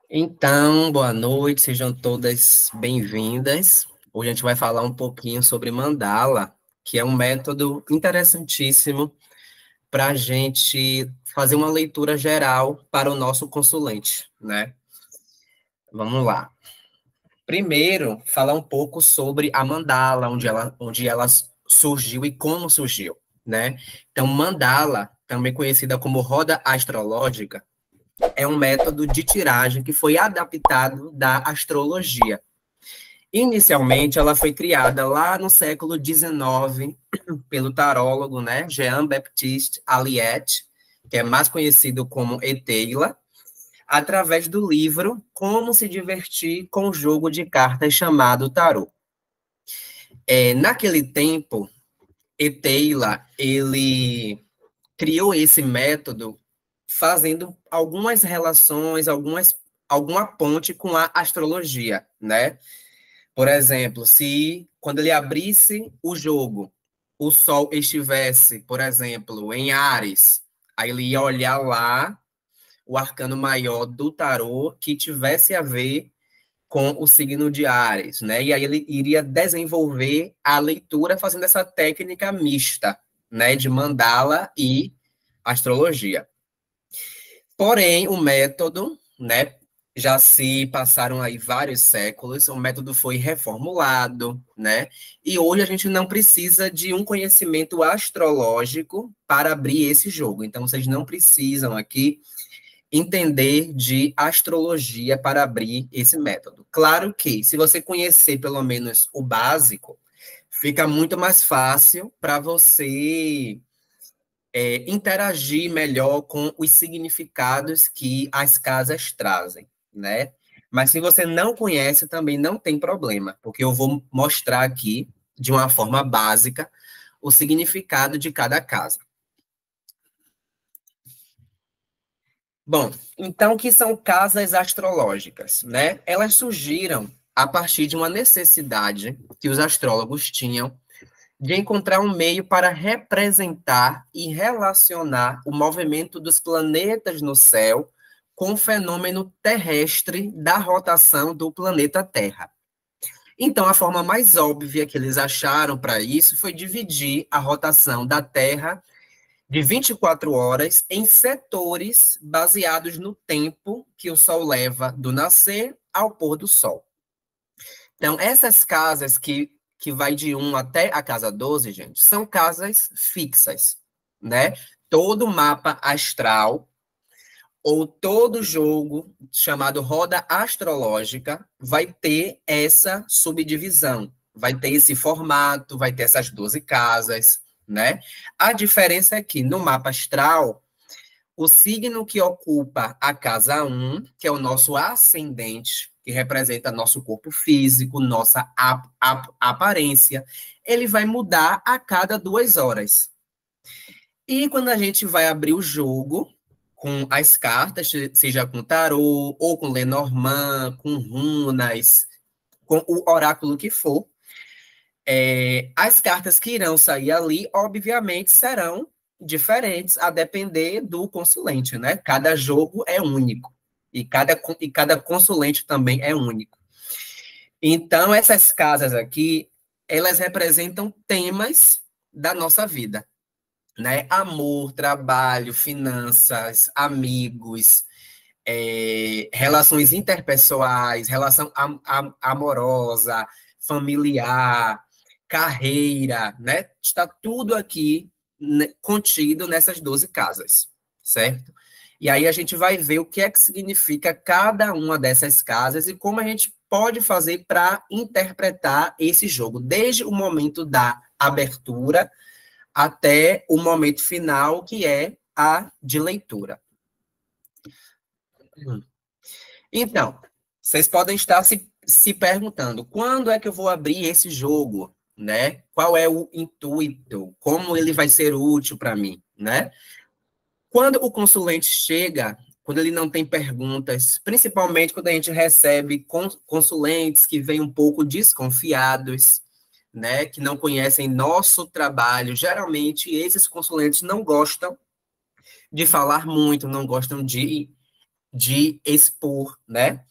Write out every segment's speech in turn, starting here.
Então, boa noite, sejam todas bem-vindas. Hoje a gente vai falar um pouquinho sobre mandala, que é um método interessantíssimo para a gente fazer uma leitura geral para o nosso consulente, né? Vamos lá. Primeiro, falar um pouco sobre a mandala, onde ela surgiu e como surgiu, né? Então, mandala, também conhecida como roda astrológica, é um método de tiragem que foi adaptado da astrologia. Inicialmente, ela foi criada lá no século XIX pelo tarólogo, né, Jean-Baptiste Alliot, que é mais conhecido como Eteila, através do livro Como se divertir com o jogo de cartas chamado Tarô. Naquele tempo, Eteila, ele criou esse método fazendo algumas relações, alguma ponte com a astrologia, né? Por exemplo, se quando ele abrisse o jogo, o Sol estivesse, por exemplo, em Áries, aí ele ia olhar lá o arcano maior do tarô que tivesse a ver com o signo de Áries, né? E aí ele iria desenvolver a leitura fazendo essa técnica mista, né, de mandala e astrologia. Porém, o método, né, já se passaram aí vários séculos, o método foi reformulado, né? E hoje a gente não precisa de um conhecimento astrológico para abrir esse jogo. Então, vocês não precisam aqui entender de astrologia para abrir esse método. Claro que, se você conhecer pelo menos o básico, fica muito mais fácil para você interagir melhor com os significados que as casas trazem, né? Mas se você não conhece, também não tem problema, porque eu vou mostrar aqui, de uma forma básica, o significado de cada casa. Bom, então, o que são casas astrológicas, né? Elas surgiram a partir de uma necessidade que os astrólogos tinham de encontrar um meio para representar e relacionar o movimento dos planetas no céu com o fenômeno terrestre da rotação do planeta Terra. Então, a forma mais óbvia que eles acharam para isso foi dividir a rotação da Terra de 24 horas em setores baseados no tempo que o Sol leva do nascer ao pôr do Sol. Então, essas casas que vai de 1 até a casa 12, gente, são casas fixas, né? Todo mapa astral ou todo jogo chamado roda astrológica vai ter essa subdivisão, vai ter esse formato, vai ter essas 12 casas, né? A diferença é que no mapa astral, o signo que ocupa a casa 1, que é o nosso ascendente, que representa nosso corpo físico, nossa aparência, ele vai mudar a cada 2 horas. E quando a gente vai abrir o jogo com as cartas, seja com tarô, ou com Lenormand, com runas, com o oráculo que for, as cartas que irão sair ali, obviamente, serão diferentes a depender do consulente, né? Cada jogo é único e cada consulente também é único. Então, essas casas aqui, elas representam temas da nossa vida, né? Amor, trabalho, finanças, amigos, relações interpessoais, relação amorosa, familiar, carreira, né? Está tudo aqui, né, contido nessas 12 casas, certo? E aí a gente vai ver o que é que significa cada uma dessas casas e como a gente pode fazer para interpretar esse jogo, desde o momento da abertura até o momento final, que é a de leitura. Então, vocês podem estar se perguntando, quando é que eu vou abrir esse jogo, né? Qual é o intuito? Como ele vai ser útil para mim, né? Quando o consulente chega, quando ele não tem perguntas, principalmente quando a gente recebe consulentes que vêm um pouco desconfiados, né, que não conhecem nosso trabalho, geralmente esses consulentes não gostam de falar muito, não gostam de de expor, né?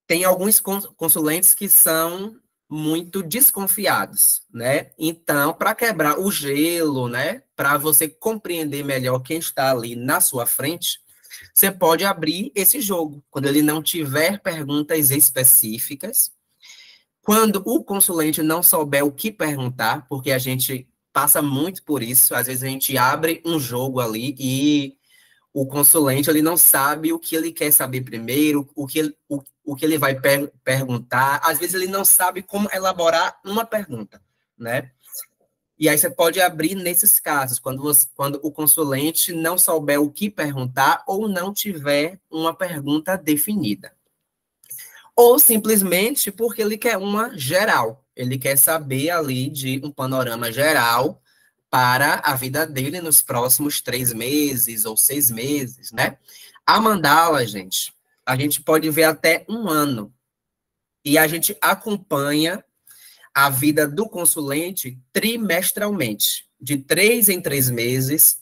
Tem alguns consulentes que são muito desconfiados, né? Então, para quebrar o gelo, né, para você compreender melhor quem está ali na sua frente, você pode abrir esse jogo, quando ele não tiver perguntas específicas, quando o consulente não souber o que perguntar, porque a gente passa muito por isso, às vezes a gente abre um jogo ali e o consulente ele não sabe o que ele quer saber primeiro, o que ele vai perguntar. Às vezes ele não sabe como elaborar uma pergunta, né? E aí você pode abrir nesses casos, quando o consulente não souber o que perguntar ou não tiver uma pergunta definida. Ou simplesmente porque ele quer uma geral. Ele quer saber ali de um panorama geral para a vida dele nos próximos 3 meses ou 6 meses, né? A mandala, gente, a gente pode ver até um ano. E a gente acompanha a vida do consulente trimestralmente. De 3 em 3 meses,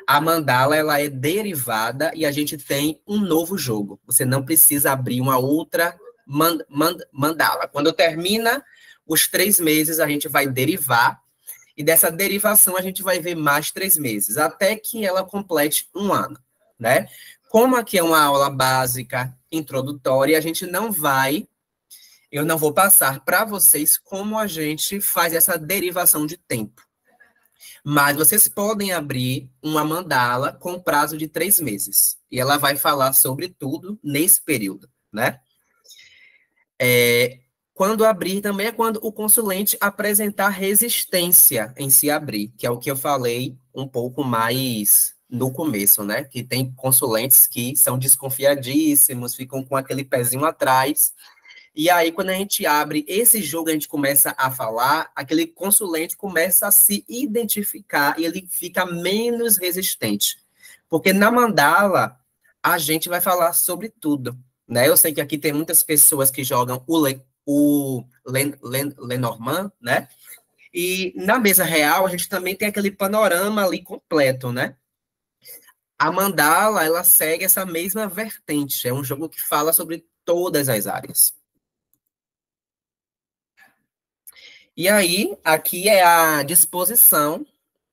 a mandala ela é derivada e a gente tem um novo jogo. Você não precisa abrir uma outra mandala. Quando termina os 3 meses, a gente vai derivar e dessa derivação a gente vai ver mais 3 meses, até que ela complete um ano, né? Como aqui é uma aula básica, introdutória, eu não vou passar para vocês como a gente faz essa derivação de tempo. Mas vocês podem abrir uma mandala com prazo de 3 meses. E ela vai falar sobre tudo nesse período, né? Quando abrir também é quando o consulente apresentar resistência em se abrir, que é o que eu falei um pouco mais no começo, né? Que tem consulentes que são desconfiadíssimos, ficam com aquele pezinho atrás. E aí, quando a gente abre esse jogo, a gente começa a falar, aquele consulente começa a se identificar e ele fica menos resistente. Porque na mandala, a gente vai falar sobre tudo, né? Eu sei que aqui tem muitas pessoas que jogam o Lenormand, né? E na mesa real, a gente também tem aquele panorama ali completo, né? A mandala, ela segue essa mesma vertente. É um jogo que fala sobre todas as áreas. E aí, aqui é a disposição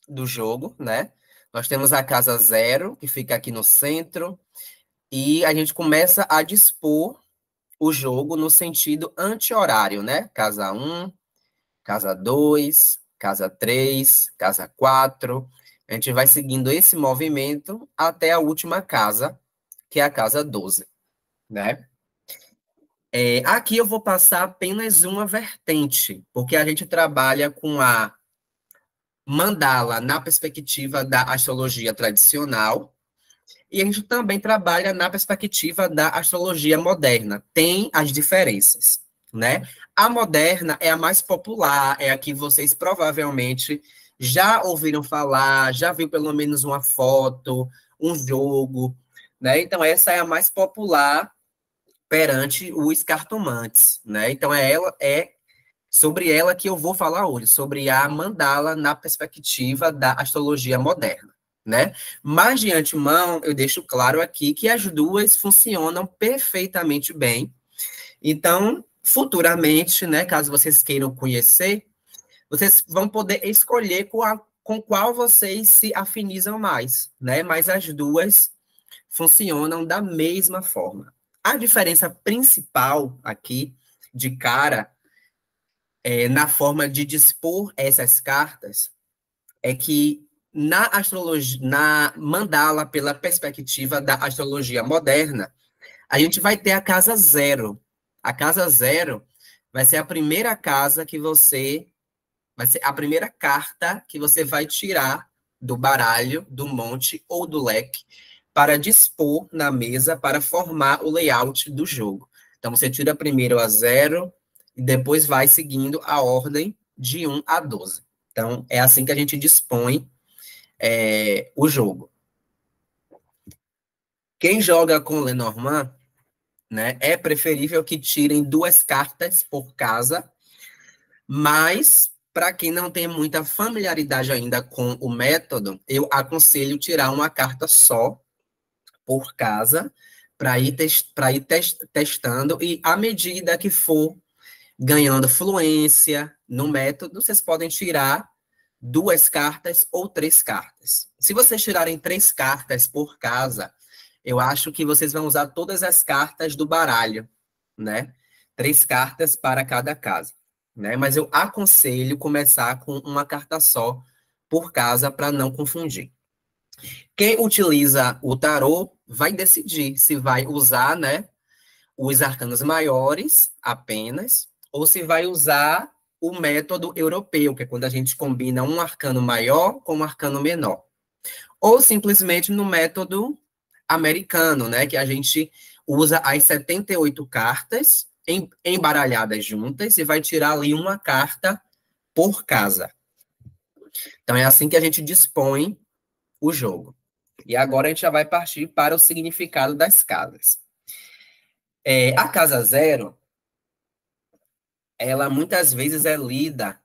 do jogo, né? Nós temos a casa 0, que fica aqui no centro, e a gente começa a dispor o jogo no sentido anti-horário, né? Casa 1, casa 2, casa 3, casa 4. A gente vai seguindo esse movimento até a última casa, que é a casa 12, né? Aqui eu vou passar apenas uma vertente, porque a gente trabalha com a mandala na perspectiva da astrologia tradicional, e a gente também trabalha na perspectiva da astrologia moderna. Tem as diferenças, né? A moderna é a mais popular, é a que vocês provavelmente já ouviram falar, já viu pelo menos uma foto, um jogo, né? Então essa é a mais popular perante os cartomantes, né? Então é sobre ela que eu vou falar hoje, sobre a mandala na perspectiva da astrologia moderna, né? Mas de antemão, eu deixo claro aqui que as duas funcionam perfeitamente bem. Então, futuramente, né, caso vocês queiram conhecer, vocês vão poder escolher com qual vocês se afinizam mais, né? Mas as duas funcionam da mesma forma. A diferença principal aqui, de cara, na forma de dispor essas cartas, é que na astrologia, na mandala pela perspectiva da astrologia moderna, a gente vai ter a casa 0. A casa 0 vai ser a primeira casa que você vai ser a primeira carta que você vai tirar do baralho, do monte ou do leque para dispor na mesa para formar o layout do jogo. Então você tira primeiro a 0 e depois vai seguindo a ordem de 1 a 12. Então é assim que a gente dispõe o jogo. Quem joga com Lenormand, né, é preferível que tirem 2 cartas por casa, mas para quem não tem muita familiaridade ainda com o método, eu aconselho tirar uma carta só por casa, testando, e à medida que for ganhando fluência no método, vocês podem tirar 2 cartas ou 3 cartas. Se vocês tirarem 3 cartas por casa, eu acho que vocês vão usar todas as cartas do baralho, né? 3 cartas para cada casa, né? Mas eu aconselho começar com uma carta só por casa para não confundir. Quem utiliza o tarô vai decidir se vai usar, né, os arcanos maiores apenas, ou se vai usar o método europeu, que é quando a gente combina um arcano maior com um arcano menor. Ou simplesmente no método americano, né, que a gente usa as 78 cartas embaralhadas juntas e vai tirar ali uma carta por casa. Então é assim que a gente dispõe o jogo. E agora a gente já vai partir para o significado das casas. A casa 0, ela muitas vezes é lida,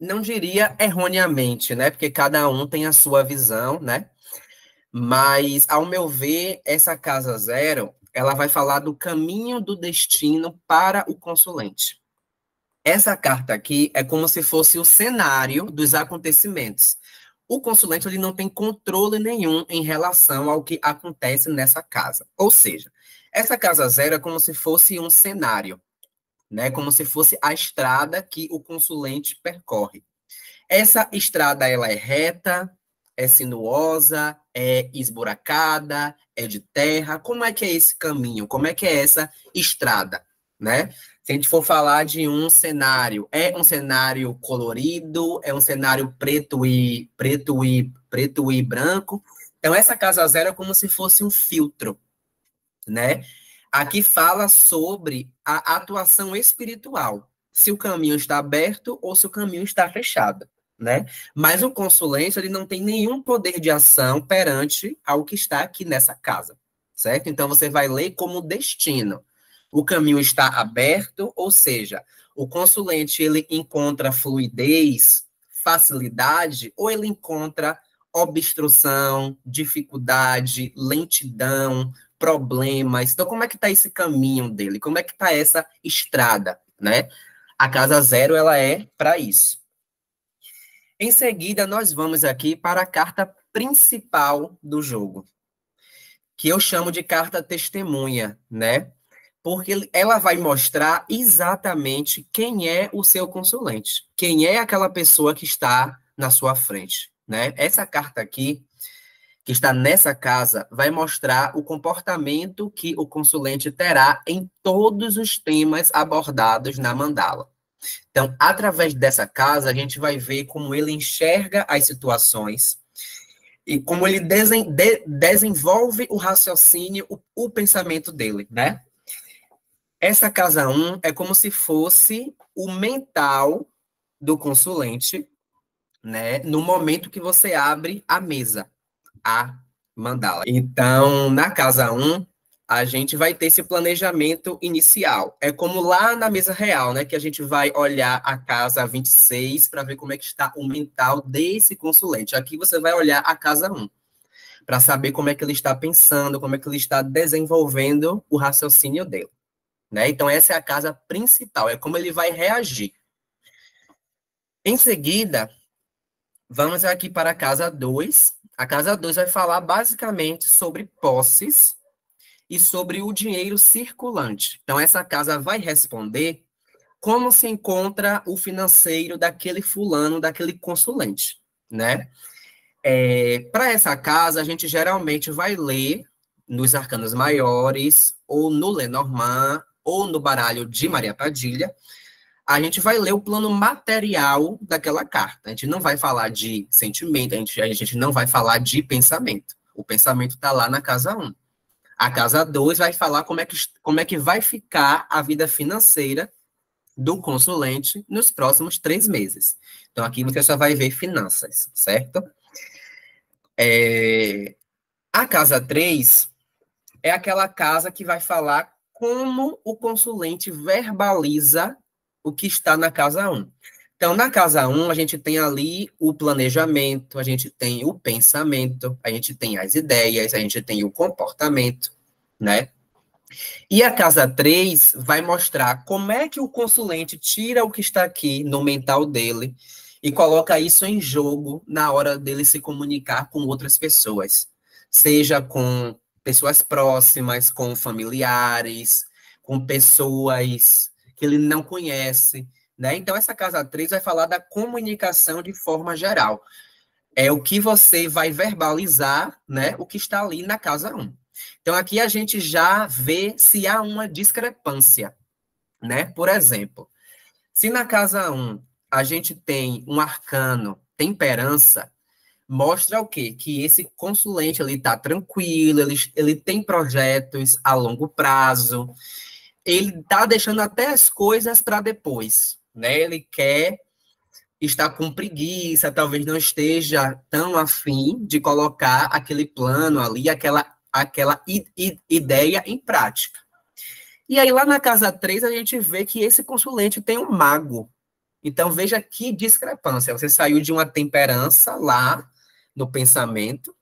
não diria erroneamente, né? Porque cada um tem a sua visão, né? Mas, ao meu ver, essa casa 0, ela vai falar do caminho do destino para o consulente. Essa carta aqui é como se fosse o cenário dos acontecimentos. O consulente ele não tem controle nenhum em relação ao que acontece nessa casa. Ou seja, essa casa 0 é como se fosse um cenário, né? Como se fosse a estrada que o consulente percorre. Essa estrada ela é reta, é sinuosa, é esburacada, é de terra. Como é que é esse caminho? Como é que é essa estrada, né? Se a gente for falar de um cenário, é um cenário colorido, é um cenário preto e branco. Então essa casa 0 é como se fosse um filtro, né? Aqui fala sobre a atuação espiritual, se o caminho está aberto ou se o caminho está fechado, né? Mas o consulente ele não tem nenhum poder de ação perante ao que está aqui nessa casa, certo? Então você vai ler como destino. O caminho está aberto, ou seja, o consulente ele encontra fluidez, facilidade, ou ele encontra obstrução, dificuldade, lentidão, problemas. Então, como é que está esse caminho dele? Como é que está essa estrada, né? A casa 0, ela é para isso. Em seguida, nós vamos aqui para a carta principal do jogo, que eu chamo de carta testemunha, né? Porque ela vai mostrar exatamente quem é o seu consulente, quem é aquela pessoa que está na sua frente, né? Essa carta aqui, que está nessa casa, vai mostrar o comportamento que o consulente terá em todos os temas abordados na mandala. Então, através dessa casa, a gente vai ver como ele enxerga as situações e como ele desenvolve o raciocínio, o pensamento dele, né? Essa casa 1 é como se fosse o mental do consulente, né? No momento que você abre a mesa, a mandala. Então, na casa 1, a gente vai ter esse planejamento inicial. É como lá na mesa real, né? Que a gente vai olhar a casa 26 para ver como é que está o mental desse consulente. Aqui você vai olhar a casa 1 para saber como é que ele está pensando, como é que ele está desenvolvendo o raciocínio dele. Né? Então, essa é a casa principal, é como ele vai reagir. Em seguida, vamos aqui para a casa 2. A casa 2 vai falar basicamente sobre posses e sobre o dinheiro circulante. Então, essa casa vai responder como se encontra o financeiro daquele fulano, daquele consulente, né? Para essa casa, a gente geralmente vai ler nos arcanos maiores, ou no Lenormand, ou no baralho de Maria Padilha, a gente vai ler o plano material daquela carta. A gente não vai falar de sentimento, a gente não vai falar de pensamento. O pensamento está lá na casa 1. A casa 2 vai falar como é que vai ficar a vida financeira do consulente nos próximos 3 meses. Então, aqui você só vai ver finanças, certo? A casa 3 é aquela casa que vai falar como o consulente verbaliza o que está na casa 1. Então, na casa 1, a gente tem ali o planejamento, a gente tem o pensamento, a gente tem as ideias, a gente tem o comportamento, né? E a casa 3 vai mostrar como é que o consulente tira o que está aqui no mental dele e coloca isso em jogo na hora dele se comunicar com outras pessoas, seja com pessoas próximas, com familiares, com pessoas que ele não conhece, né? Então, essa casa 3 vai falar da comunicação de forma geral. É o que você vai verbalizar, né? O que está ali na casa 1. Então, aqui a gente já vê se há uma discrepância, né? Por exemplo, se na casa 1 a gente tem um arcano temperança, mostra o quê? Que esse consulente ele está tranquilo, ele tem projetos a longo prazo, ele está deixando até as coisas para depois, né? Ele quer estar com preguiça, talvez não esteja tão afim de colocar aquele plano ali, aquela ideia em prática. E aí, lá na casa 3 a gente vê que esse consulente tem um mago. Então, veja que discrepância. Você saiu de uma temperança lá no pensamento,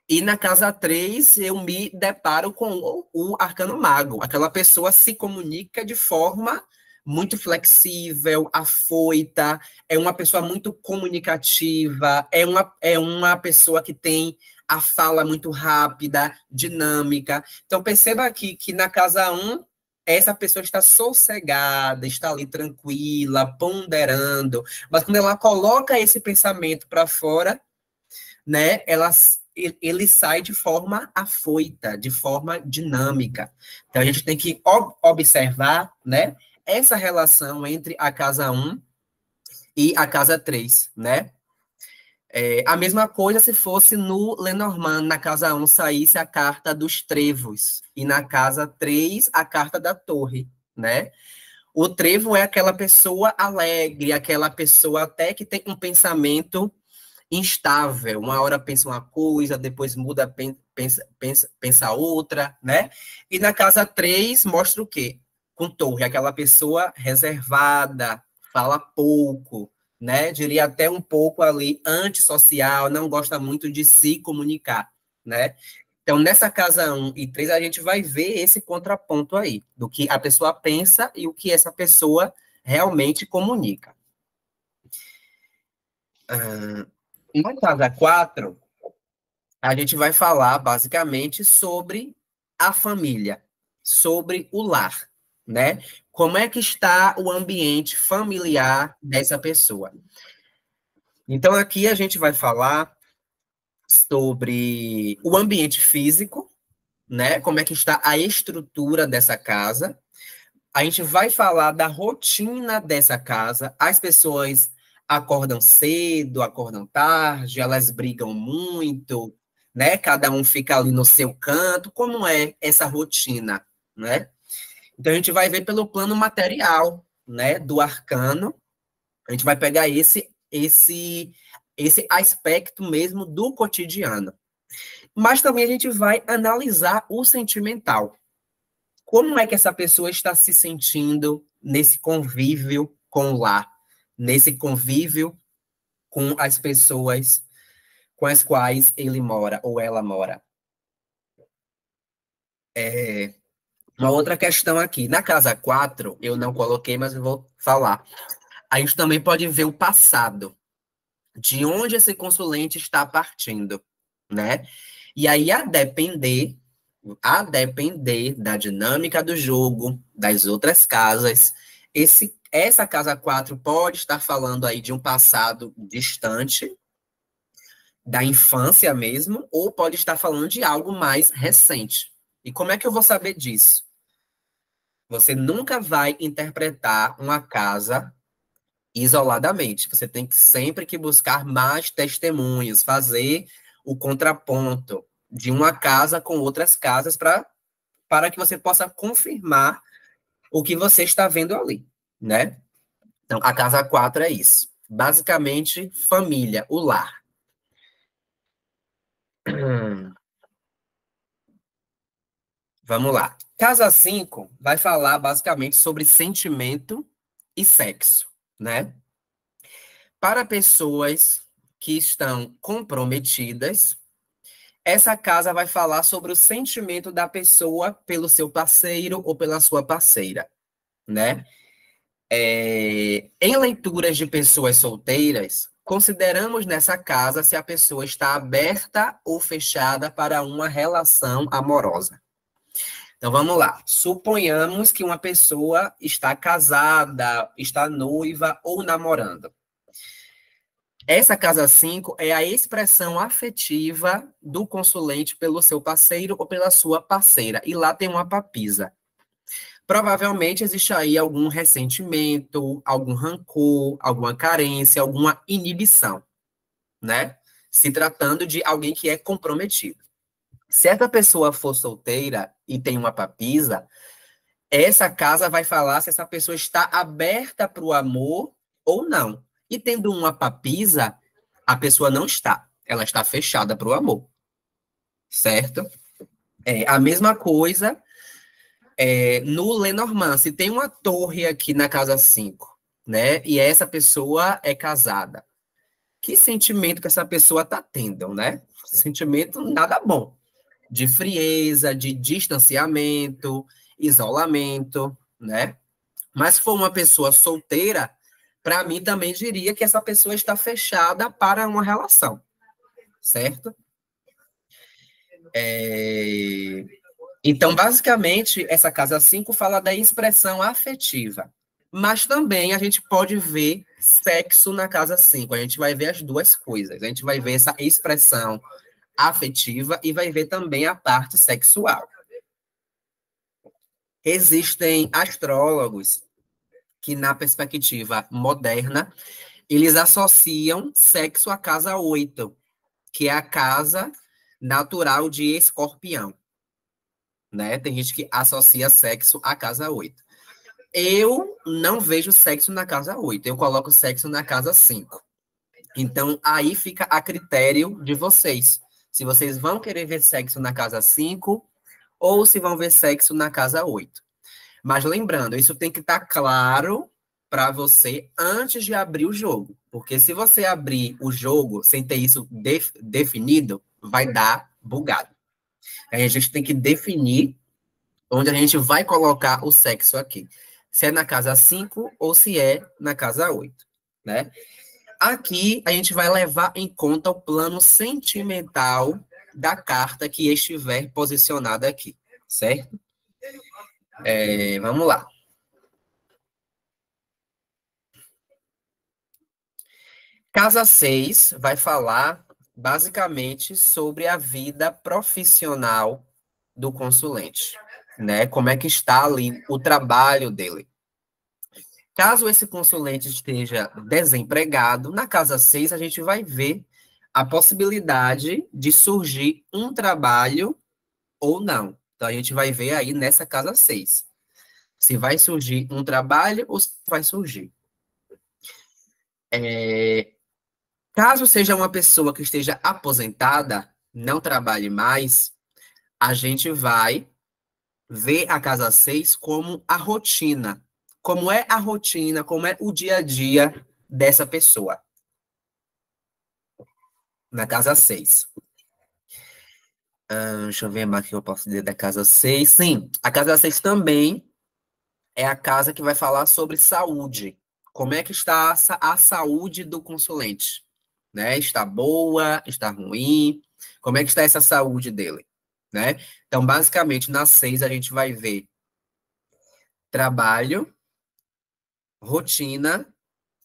e na casa 3 eu me deparo com o arcano mago. Aquela pessoa se comunica de forma muito flexível, afoita, é uma pessoa muito comunicativa, é uma pessoa que tem a fala muito rápida, dinâmica. Então, perceba aqui que na casa 1, essa pessoa está sossegada, está ali tranquila, ponderando, mas quando ela coloca esse pensamento para fora, né, ele sai de forma afoita, de forma dinâmica. Então, a gente tem que observar, né, essa relação entre a casa 1 e a casa 3, né? A mesma coisa se fosse no Lenormand, na casa 1 saísse a carta dos trevos, e na casa 3 a carta da torre, né? O trevo é aquela pessoa alegre, aquela pessoa até que tem um pensamento instável. Uma hora pensa uma coisa, depois muda, pensa outra, né? E na casa 3 mostra o quê? Com torre, aquela pessoa reservada, fala pouco, né? Diria até um pouco ali antissocial, não gosta muito de se comunicar, né? Então, nessa casa 1 e 3 a gente vai ver esse contraponto aí, do que a pessoa pensa e o que essa pessoa realmente comunica. Na casa 4, a gente vai falar basicamente sobre a família, sobre o lar, né? Como é que está o ambiente familiar dessa pessoa? Então, aqui a gente vai falar sobre o ambiente físico, né? Como é que está a estrutura dessa casa. A gente vai falar da rotina dessa casa. As pessoas acordam cedo, acordam tarde, elas brigam muito, né? Cada um fica ali no seu canto. Como é essa rotina, né? Então a gente vai ver pelo plano material, né, do arcano. A gente vai pegar esse aspecto mesmo do cotidiano. Mas também a gente vai analisar o sentimental. Como é que essa pessoa está se sentindo nesse convívio com o lar, nesse convívio com as pessoas com as quais ele mora ou ela mora? Uma outra questão aqui. Na casa 4 eu não coloquei, mas eu vou falar. A gente também pode ver o passado, de onde esse consulente está partindo, né? E aí, a depender da dinâmica do jogo, das outras casas, essa casa 4 pode estar falando aí de um passado distante, da infância mesmo, ou pode estar falando de algo mais recente. E como é que eu vou saber disso? Você nunca vai interpretar uma casa isoladamente. Você tem que sempre que buscar mais testemunhos, fazer o contraponto de uma casa com outras casas para que você possa confirmar o que você está vendo ali, né? Então, a casa 4 é isso. Basicamente, família, o lar. Vamos lá. Casa 5 vai falar basicamente sobre sentimento e sexo, né? Para pessoas que estão comprometidas, Essa casa vai falar sobre o sentimento da pessoa pelo seu parceiro ou pela sua parceira, né? Em leituras de pessoas solteiras, consideramos nessa casa se a pessoa está aberta ou fechada para uma relação amorosa. Então vamos lá. Suponhamos que uma pessoa está casada, está noiva ou namorando. Essa casa 5 é a expressão afetiva do consulente pelo seu parceiro ou pela sua parceira. E lá tem uma papisa. Provavelmente existe aí algum ressentimento, algum rancor, alguma carência, alguma inibição, né? Se tratando de alguém que é comprometido. Se essa pessoa for solteira e tem uma papisa, essa casa vai falar se essa pessoa está aberta para o amor ou não. E tendo uma papisa, a pessoa não está. Ela está fechada para o amor. Certo? A mesma coisa no Lenormand. Se tem uma torre aqui na casa 5, né? E essa pessoa é casada. Que sentimento que essa pessoa está tendo, né? Sentimento nada bom. De frieza, de distanciamento, isolamento, né? Mas se for uma pessoa solteira, para mim também diria que essa pessoa está fechada para uma relação, certo? Então, basicamente, essa casa 5 fala da expressão afetiva. Mas também a gente pode ver sexo na casa 5. A gente vai ver as duas coisas. A gente vai ver essa expressão afetiva e vai ver também a parte sexual. Existem astrólogos que, na perspectiva moderna, eles associam sexo à casa 8, que é a casa natural de Escorpião. Né? Tem gente que associa sexo à casa 8. Eu não vejo sexo na casa 8, eu coloco sexo na casa 5. Então, aí fica a critério de vocês. Se vocês vão querer ver sexo na casa 5 ou se vão ver sexo na casa 8. Mas lembrando, isso tem que estar claro para você antes de abrir o jogo. Porque se você abrir o jogo sem ter isso definido, vai dar bugado. Aí a gente tem que definir onde a gente vai colocar o sexo aqui. Se é na casa 5 ou se é na casa 8, né? Aqui a gente vai levar em conta o plano sentimental da carta que estiver posicionada aqui, certo? Vamos lá. Casa 6 vai falar basicamente sobre a vida profissional do consulente, né? Como é que está ali o trabalho dele. Caso esse consulente esteja desempregado, na casa 6 a gente vai ver a possibilidade de surgir um trabalho ou não. Então a gente vai ver aí nessa casa 6 se vai surgir um trabalho ou se vai surgir. Caso seja uma pessoa que esteja aposentada, não trabalhe mais, a gente vai ver a casa 6 como a rotina. Como é a rotina, como é o dia a dia dessa pessoa. Na casa 6. Deixa eu ver mais o que eu posso dizer da casa 6. Sim, a casa 6 também é a casa que vai falar sobre saúde. Como é que está a saúde do consulente? Né? Está boa? Está ruim? Como é que está essa saúde dele? Né? Então, basicamente, na 6 a gente vai ver trabalho, rotina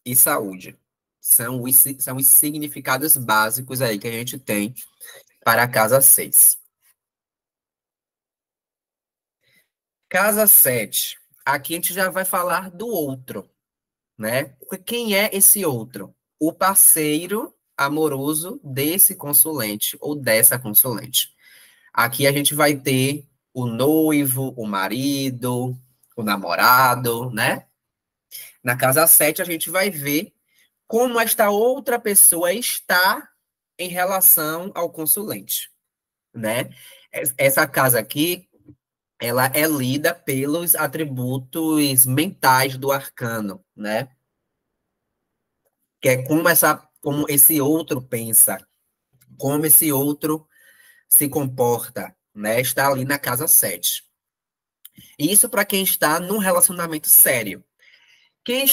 e saúde. São os significados básicos aí que a gente tem para a casa 6. Casa 7. Aqui a gente já vai falar do outro, né? Quem é esse outro? O parceiro amoroso desse consulente ou dessa consulente. Aqui a gente vai ter o noivo, o marido, o namorado, né? Na casa 7 a gente vai ver como esta outra pessoa está em relação ao consulente, né? Essa casa aqui, ela é lida pelos atributos mentais do arcano, né? Que é como esse outro pensa, como esse outro se comporta, né, está ali na casa 7. Isso para quem está num relacionamento sério. Quem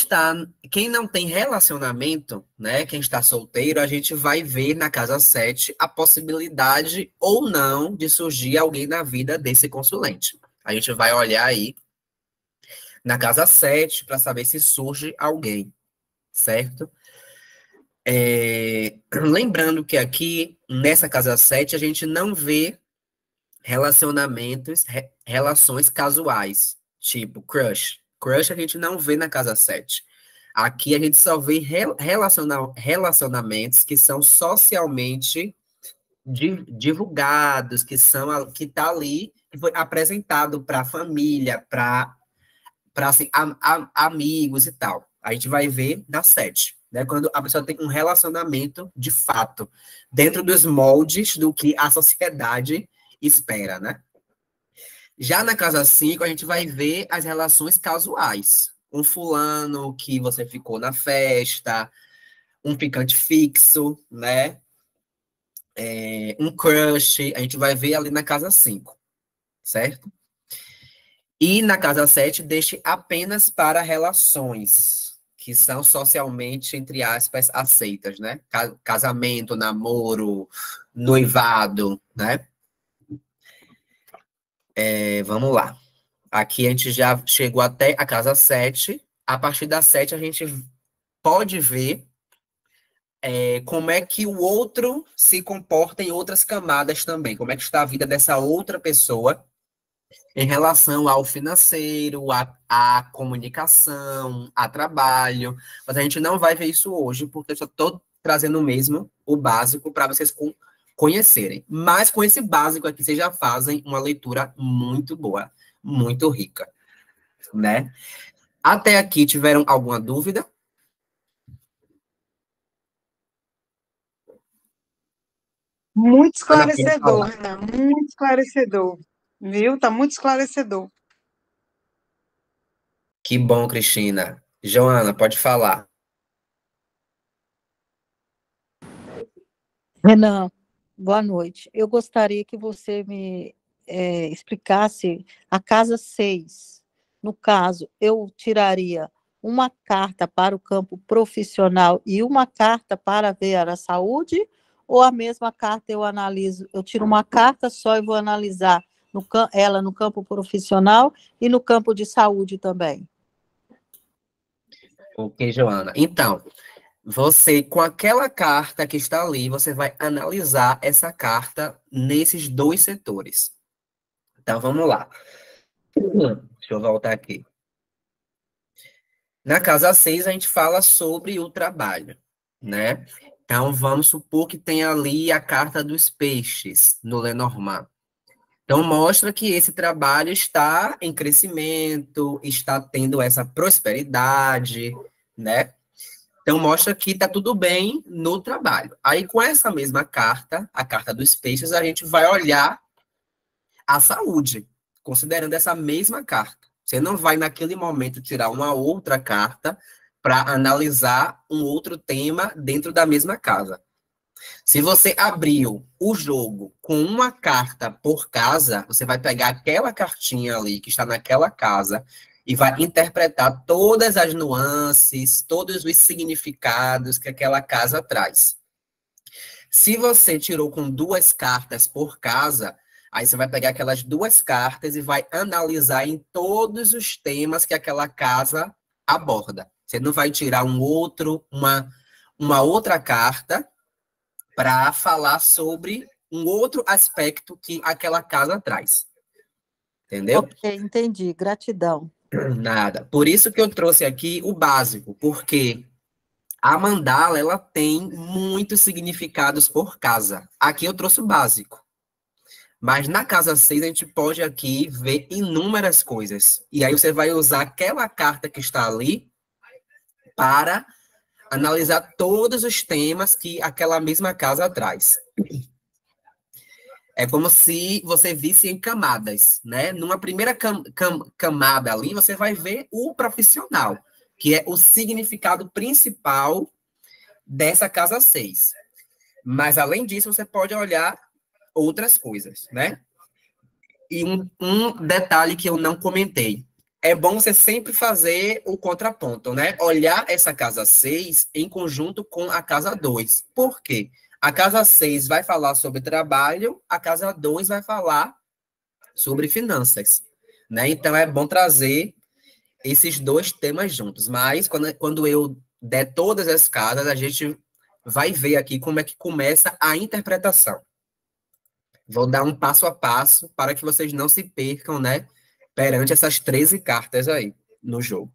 não tem relacionamento, né, quem está solteiro, a gente vai ver na casa 7 a possibilidade ou não de surgir alguém na vida desse consulente. A gente vai olhar aí na casa 7 para saber se surge alguém, certo? Lembrando que aqui, nessa casa 7 a gente não vê relações casuais, tipo crush. Crush a gente não vê na casa 7. Aqui a gente só vê relacionamentos que são socialmente divulgados, que tá ali, que foi apresentado para a família, para assim, amigos e tal. A gente vai ver na 7, né? Quando a pessoa tem um relacionamento de fato, dentro dos moldes do que a sociedade espera, né? Já na casa 5, a gente vai ver as relações casuais. Um fulano que você ficou na festa, um ficante fixo, né? Um crush, a gente vai ver ali na casa 5, certo? E na casa 7, deixe apenas para relações que são socialmente, entre aspas, aceitas, né? Casamento, namoro, noivado, né? Vamos lá. Aqui a gente já chegou até a casa 7. A partir da 7, a gente pode ver como é que o outro se comporta em outras camadas também. Como é que está a vida dessa outra pessoa em relação ao financeiro, à comunicação, a trabalho. Mas a gente não vai ver isso hoje, porque eu só estou trazendo mesmo o básico para vocês conhecerem. Mas com esse básico aqui, vocês já fazem uma leitura muito boa, muito rica, né? Até aqui, tiveram alguma dúvida? Muito Ana, pode esclarecedor, falar. Renan, muito esclarecedor. Viu? Tá muito esclarecedor. Que bom, Cristina. Joana, pode falar. Renan, boa noite. Eu gostaria que você me explicasse a casa 6. No caso, eu tiraria uma carta para o campo profissional e uma carta para ver a saúde, ou a mesma carta eu analiso, eu tiro uma carta só e vou analisar ela no campo profissional e no campo de saúde também? Ok, Joana. Então, você, com aquela carta que está ali, você vai analisar essa carta nesses dois setores. Então, vamos lá. Deixa eu voltar aqui. Na casa 6, a gente fala sobre o trabalho, né? Então, vamos supor que tem ali a carta dos peixes no Lenormand. Então, mostra que esse trabalho está em crescimento, está tendo essa prosperidade, né? Então, mostra que está tudo bem no trabalho. Aí, com essa mesma carta, a carta dos peixes, a gente vai olhar a saúde, considerando essa mesma carta. Você não vai, naquele momento, tirar uma outra carta para analisar um outro tema dentro da mesma casa. Se você abriu o jogo com uma carta por casa, você vai pegar aquela cartinha ali que está naquela casa e vai interpretar todas as nuances, todos os significados que aquela casa traz. Se você tirou com duas cartas por casa, aí você vai pegar aquelas duas cartas e vai analisar em todos os temas que aquela casa aborda. Você não vai tirar uma outra carta para falar sobre um outro aspecto que aquela casa traz. Entendeu? Ok, entendi. Gratidão. Nada. Por isso que eu trouxe aqui o básico, porque a mandala, ela tem muitos significados por casa. Aqui eu trouxe o básico. Mas na casa 6 a gente pode aqui ver inúmeras coisas. E aí você vai usar aquela carta que está ali para analisar todos os temas que aquela mesma casa traz. É como se você visse em camadas, né? Numa primeira camada ali, você vai ver o profissional, que é o significado principal dessa casa 6. Mas, além disso, você pode olhar outras coisas, né? E um detalhe que eu não comentei. É bom você sempre fazer o contraponto, né? Olhar essa casa 6 em conjunto com a casa 2. Por quê? A casa 6 vai falar sobre trabalho, a casa 2 vai falar sobre finanças, né? Então, é bom trazer esses dois temas juntos. Mas, quando eu der todas as casas, a gente vai ver aqui como é que começa a interpretação. Vou dar um passo a passo para que vocês não se percam, né? Perante essas 13 cartas aí no jogo.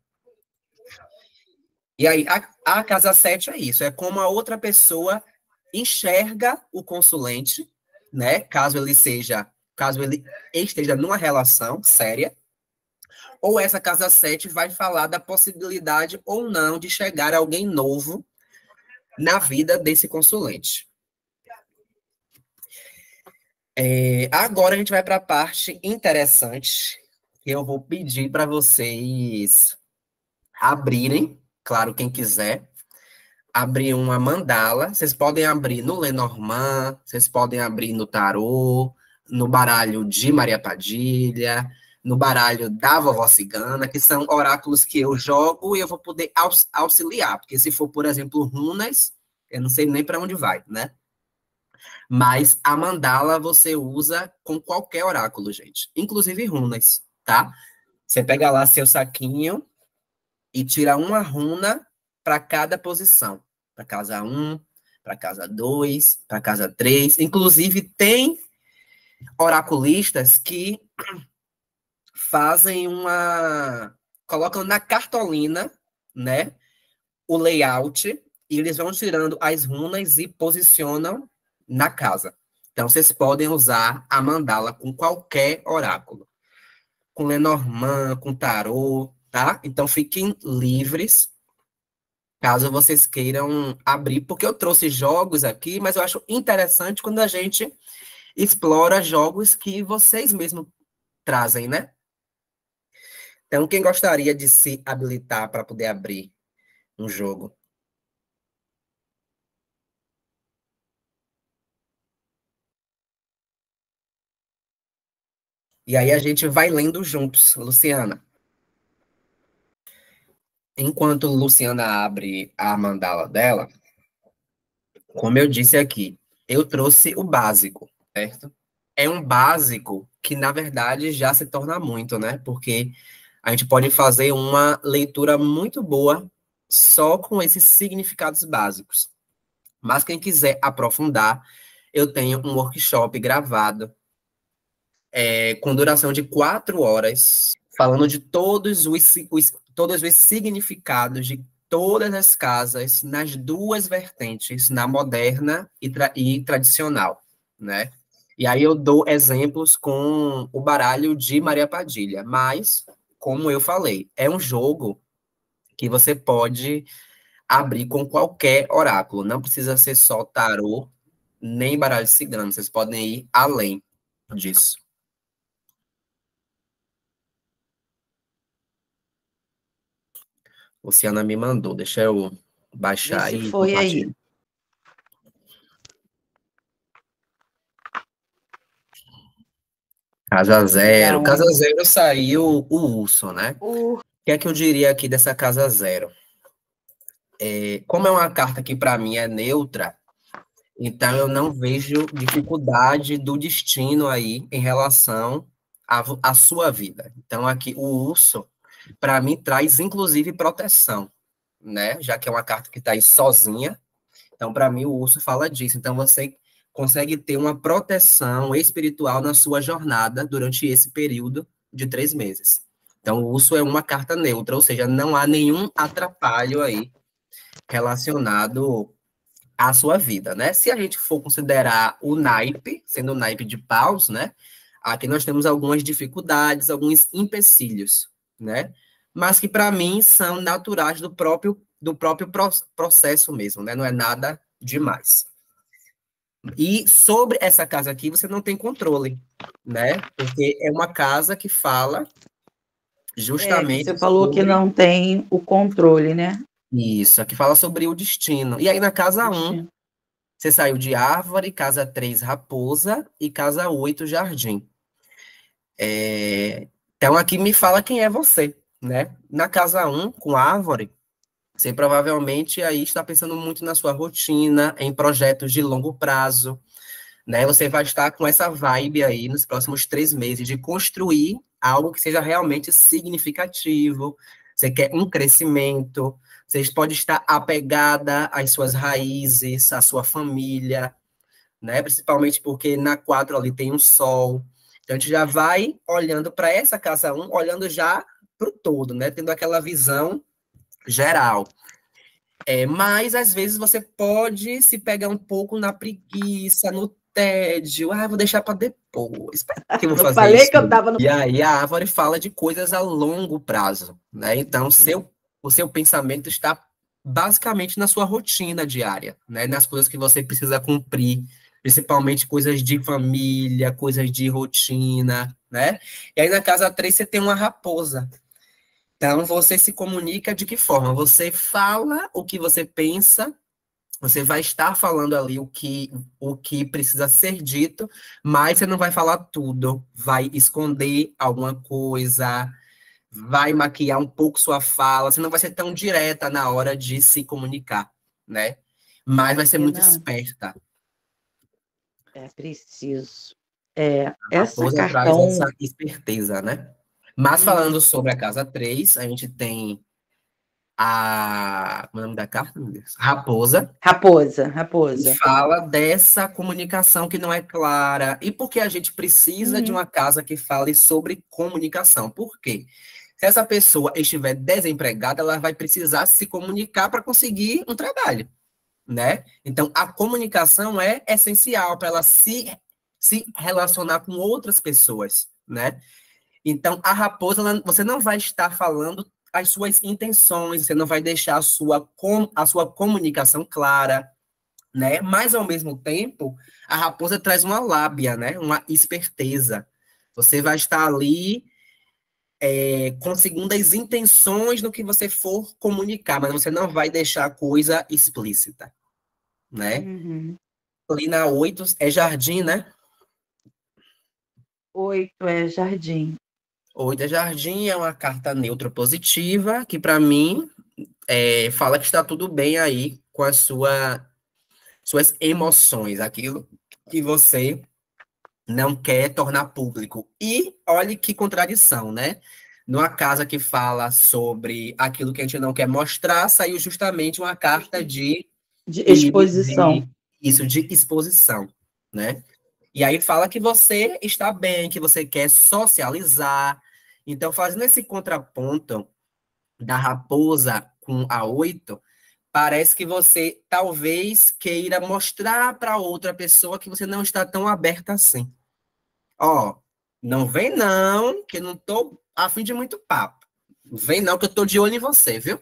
E aí, a casa 7 é isso, é como a outra pessoa enxerga o consulente, né? Caso ele esteja numa relação séria, ou essa casa 7 vai falar da possibilidade ou não de chegar alguém novo na vida desse consulente. Agora a gente vai para a parte interessante, que eu vou pedir para vocês abrirem, claro, quem quiser, abrir uma mandala. Vocês podem abrir no Lenormand, vocês podem abrir no tarô, no baralho de Maria Padilha, no baralho da Vovó Cigana, que são oráculos que eu jogo e eu vou poder auxiliar, porque se for, por exemplo, runas, eu não sei nem para onde vai, né? Mas a mandala você usa com qualquer oráculo, gente. Inclusive runas, tá? Você pega lá seu saquinho e tira uma runa para cada posição. Para casa 1, para casa 2, para casa 3. Inclusive, tem oraculistas que fazem colocam na cartolina, né? O layout, e eles vão tirando as runas e posicionam na casa. Então, vocês podem usar a mandala com qualquer oráculo. Com Lenormand, com tarô, tá? Então, fiquem livres, caso vocês queiram abrir, porque eu trouxe jogos aqui, mas eu acho interessante quando a gente explora jogos que vocês mesmos trazem, né? Então, quem gostaria de se habilitar para poder abrir um jogo? E aí a gente vai lendo juntos, Luciana. Enquanto Luciana abre a mandala dela, como eu disse aqui, eu trouxe o básico, certo? É um básico que, na verdade, já se torna muito, né? Porque a gente pode fazer uma leitura muito boa só com esses significados básicos. Mas quem quiser aprofundar, eu tenho um workshop gravado com duração de 4 horas, falando de todos os significados de todas as casas nas duas vertentes, na moderna e tradicional, né? E aí eu dou exemplos com o baralho de Maria Padilha, mas, como eu falei, é um jogo que você pode abrir com qualquer oráculo, não precisa ser só tarô, nem baralho cigano, vocês podem ir além disso. Luciana me mandou, deixa eu baixar Vê se aí e foi aí. compartilhar. Casa Zero. Casa Zero saiu o urso, né? O que é que eu diria aqui dessa Casa Zero? Como é uma carta que para mim é neutra, então eu não vejo dificuldade do destino aí em relação à sua vida. Então aqui o urso, para mim, traz inclusive proteção, né? Já que é uma carta que está aí sozinha. Então, para mim, o urso fala disso. Então, você consegue ter uma proteção espiritual na sua jornada durante esse período de 3 meses. Então, o urso é uma carta neutra, ou seja, não há nenhum atrapalho aí relacionado à sua vida, né? Se a gente for considerar o naipe, sendo o naipe de paus, né? Aqui nós temos algumas dificuldades, alguns empecilhos, né? Mas que, para mim, são naturais do próprio processo mesmo, né? Não é nada demais. E sobre essa casa aqui, você não tem controle, né? Porque é uma casa que fala justamente você falou sobre... que não tem o controle, né? Isso, aqui fala sobre o destino. E aí na casa 1, Você saiu de árvore, casa 3, raposa, e casa 8, jardim. Então, aqui me fala quem é você, né? Na casa 1, com árvore, você provavelmente aí está pensando muito na sua rotina, em projetos de longo prazo, né? Você vai estar com essa vibe aí nos próximos 3 meses de construir algo que seja realmente significativo. Você quer um crescimento, você pode estar apegada às suas raízes, à sua família, né? Principalmente porque na 4 ali tem um sol. Então, a gente já vai olhando para essa casa 1, olhando já para o todo, né? Tendo aquela visão geral. Mas, às vezes, você pode se pegar um pouco na preguiça, no tédio. Ah, vou deixar para depois. Para que eu vou Eu fazer falei isso? que eu tava no. E aí, a árvore fala de coisas a longo prazo, né? Então, o seu pensamento está basicamente na sua rotina diária, né? Nas coisas que você precisa cumprir, principalmente coisas de família, coisas de rotina, né? E aí, na casa 3 você tem uma raposa. Então, você se comunica de que forma? Você fala o que você pensa, você vai estar falando ali o que precisa ser dito, mas você não vai falar tudo, vai esconder alguma coisa, vai maquiar um pouco sua fala, você não vai ser tão direta na hora de se comunicar, né? Mas vai ser muito Não, esperta. é preciso. A Essa raposa carta traz 1. essa esperteza, né? Mas falando sobre a casa 3, a gente tem como é o nome da carta, meu Deus? Raposa, Raposa, e raposa. fala dessa comunicação que não é clara. E por que a gente precisa de uma casa que fale sobre comunicação? Por quê? Se essa pessoa estiver desempregada, ela vai precisar se comunicar para conseguir um trabalho, né? Então, a comunicação é essencial para ela se relacionar com outras pessoas, né? Então, a raposa, você não vai estar falando as suas intenções, você não vai deixar a sua comunicação clara, né? Mas, ao mesmo tempo, a raposa traz uma lábia, né? Uma esperteza. Você vai estar ali com segundas intenções no que você for comunicar, mas você não vai deixar a coisa explícita, né? Uhum. Ali na 8 é jardim, né? 8 é jardim. 8 é jardim, é uma carta neutra positiva, que para mim fala que está tudo bem aí com as suas emoções, aquilo que você não quer tornar público. E olhe que contradição, né? Numa casa que fala sobre aquilo que a gente não quer mostrar, saiu justamente uma carta De exposição. de exposição, né? E aí fala que você está bem, que você quer socializar. Então, fazendo esse contraponto da raposa com a 8, parece que você talvez queira mostrar para outra pessoa que você não está tão aberta assim. Ó, não vem não, que eu não tô a fim de muito papo. Não vem não, que eu tô de olho em você, viu?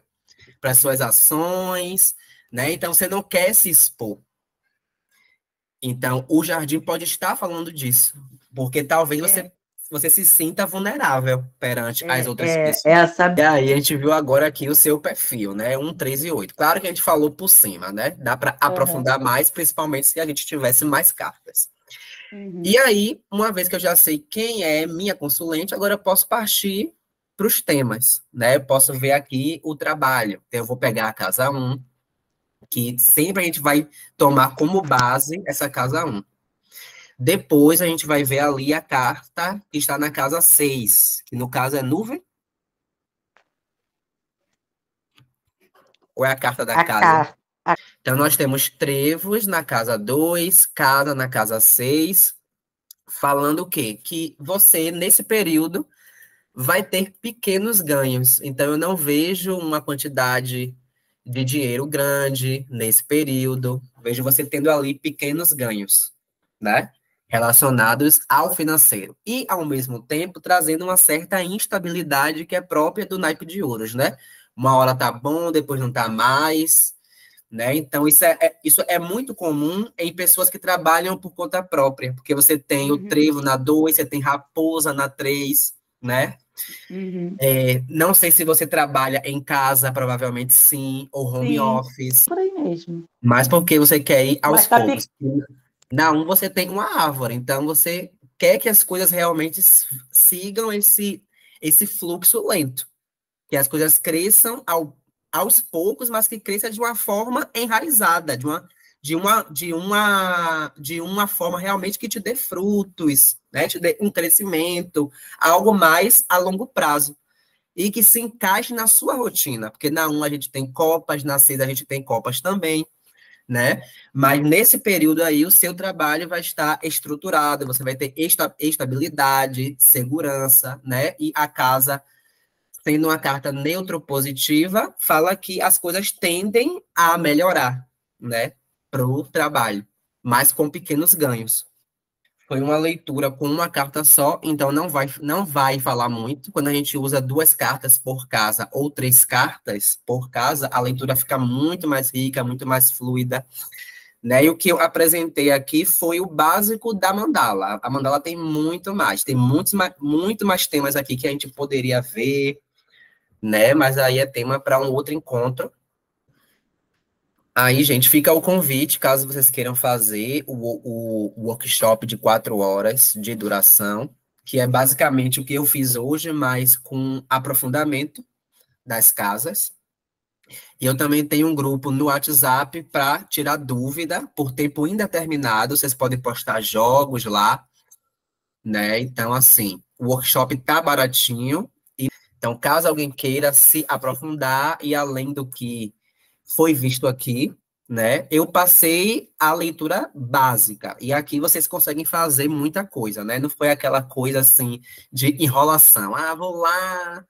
Para suas ações, né? Então, você não quer se expor. Então, o jardim pode estar falando disso, porque talvez você se sinta vulnerável perante as outras pessoas. Essa. E aí, a gente viu agora aqui o seu perfil, né? 1, 3 e 8. Claro que a gente falou por cima, né? Dá para aprofundar mais, principalmente se a gente tivesse mais cartas. Uhum. E aí, uma vez que eu já sei quem é minha consulente, agora eu posso partir para os temas, né? Eu posso ver aqui o trabalho. Então, eu vou pegar a casa 1, que sempre a gente vai tomar como base essa casa 1. Depois a gente vai ver ali a carta que está na casa 6, que no caso é nuvem. Ou é a carta da casa? Então, nós temos trevos na casa 2, casa na casa 6, falando o quê? Que você, nesse período, vai ter pequenos ganhos. Então, eu não vejo uma quantidade de dinheiro grande nesse período. Vejo você tendo ali pequenos ganhos, né? Relacionados ao financeiro. E, ao mesmo tempo, trazendo uma certa instabilidade que é própria do naipe de ouros, né? Uma hora tá bom, depois não tá mais, né? Então, isso é muito comum em pessoas que trabalham por conta própria, porque você tem o trevo na 2, você tem raposa na 3, né? Uhum. Não sei se você trabalha em casa, provavelmente sim, ou home office. Por aí mesmo. Mas porque você quer ir aos Mas tá poucos. Na um você tem uma árvore, então você quer que as coisas realmente sigam esse fluxo lento. Que as coisas cresçam aos poucos, mas que cresça de uma forma enraizada, de uma forma realmente que te dê frutos, né? Te dê um crescimento, algo mais a longo prazo. E que se encaixe na sua rotina, porque na um a gente tem copas, na 6 a gente tem copas também, né? Mas nesse período aí, o seu trabalho vai estar estruturado, você vai ter estabilidade, segurança, né? E a casa, sendo uma carta neutropositiva, fala que as coisas tendem a melhorar, né? Para o trabalho, mas com pequenos ganhos. Foi uma leitura com uma carta só, então não vai falar muito. Quando a gente usa 2 cartas por casa ou 3 cartas por casa, a leitura fica muito mais rica, muito mais fluida, né? E o que eu apresentei aqui foi o básico da mandala. A mandala tem muito mais, tem muito mais temas aqui que a gente poderia ver, né? Mas aí é tema para um outro encontro. Aí, gente, fica o convite, caso vocês queiram fazer o workshop de 4 horas de duração, que é basicamente o que eu fiz hoje, mas com aprofundamento das casas. E eu também tenho um grupo no WhatsApp para tirar dúvida por tempo indeterminado. Vocês podem postar jogos lá, né? Então, assim, o workshop tá baratinho. Então, caso alguém queira se aprofundar e além do que foi visto aqui, né? Eu passei a leitura básica e aqui vocês conseguem fazer muita coisa, né? Não foi aquela coisa assim de enrolação. Ah, vou lá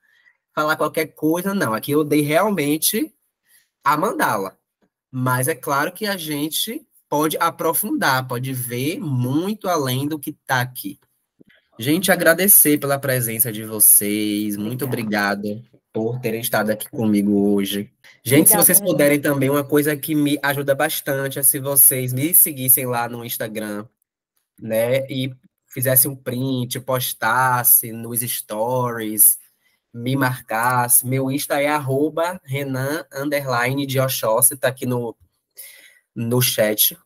falar qualquer coisa, não. Aqui eu dei realmente a mandala. Mas é claro que a gente pode aprofundar, pode ver muito além do que está aqui. Gente, agradecer pela presença de vocês. Muito obrigado por terem estado aqui comigo hoje. Gente, se vocês Obrigada, puderem também, uma coisa que me ajuda bastante é se vocês me seguissem lá no Instagram, né? E fizessem um print, postasse nos stories, me marcasse. Meu Insta é @Renan_de Oxóssi, tá aqui no chat.